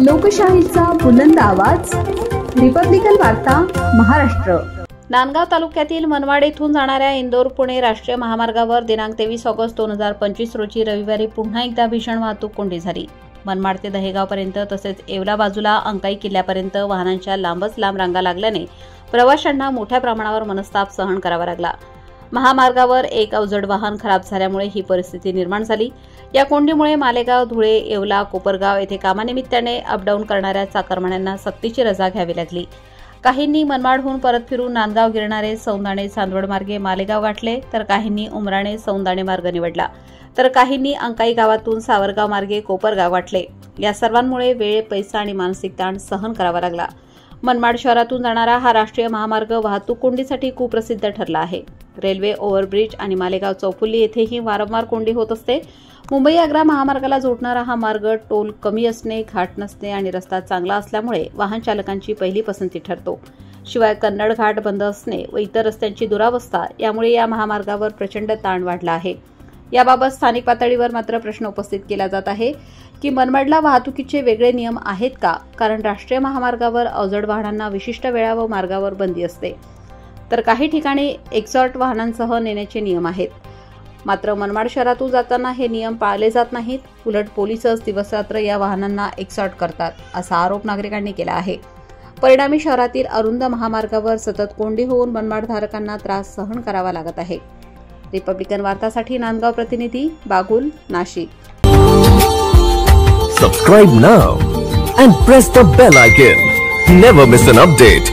लोकशाहीचा बुलंद आवाज, रिपब्लिकन वार्ता महाराष्ट्र। नांदगाव तालुक्यातील मनमाड येथून जाणाऱ्या इंदोर पुणे राष्ट्रीय महामार्गावर दिनांक 23 ऑगस्ट 2025 रोजी रविवारी पुन्हा एकदा भीषण वाहतूक कोंडी झाली। मनमाड ते दहेगावपर्यंत तसेच येवला बाजूला अंकाई किल्ल्यापर्यंत वाहनांच्या लांबच लांब रांगा लागल्याने प्रवाशांना मोठ्या प्रमाणावर मनस्ताप सहन करावा लागला। महामार्गावर एक अवजड वाहन खराब झाल्यामुळे ही परिस्थिती निर्माण झाली। या कोंडीमुळे मालेगाव, धुळे, येवला, कोपरगाव येथे कामानिमित्ताने अपडाऊन करणाऱ्या चाकरमान्यांना सक्तीची रजा घ्यावी लागली। काहींनी मनमाडहून परत फिरून नांदगाव, गिरणारे, सौंदाणे, चांदवड मार्गे मालेगाव गाठले, तर काहींनी उमराणे, सौंदाणे मार्ग निवडला, तर काहींनी अंकाई गावातून सावरगाव मार्गे कोपरगाव गाठले। या सर्वांमुळे वेळ, पैसा आणि मानसिक ताण सहन करावा लागला। मनमाड शहरातून जाणारा हा राष्ट्रीय महामार्ग वाहतूक कोंडीसाठी कुप्रसिद्ध ठरला आहे। रेल्वे ओव्हरब्रिज आणि मालेगाव चौफुली येथेही वारंवार कोंडी होत असते। मुंबई आग्रा महामार्गाला जोडणारा हा मार्ग टोल कमी असणे, घाट नसणे आणि रस्ता चांगला असल्यामुळे वाहन चालकांची पहिली पसंती ठरतो। शिवाय कन्नड घाट बंद असणे व इतर रस्त्यांची दुरावस्था यामुळे या महामार्गावर प्रचंड ताण वाढला आहे। याबाबत स्थानिक पातळीवर मात्र प्रश्न उपस्थित केला जात आहे की मनमाडला वाहतुकीचे वेगळे नियम आहेत का? कारण राष्ट्रीय महामार्गावर अवजड वाहनांना विशिष्ट वेळा व मार्गावर बंदी असते, तर काही ठिकाणी एक्झॉस्ट वाहनांसह नेण्याचे नियम आहेत। मात्र मनमाड शहरातून जाताना हे नियम पाळले जात नाहीत। उलट पोलिसच दिवसरात्र या वाहनांना एक्सॉर्ट करतात, असा आरोप नागरिकांनी केला आहे। परिणामी शहरातील अरुंद महामार्गावर सतत कोंडी होऊन मनमाडधारकांना त्रास सहन करावा लागत आहे। रिपब्लिकन वार्तासाठी नांदगाव प्रतिनिधी Bagul, Nashik. Subscribe now and press the bell icon. Never miss an update.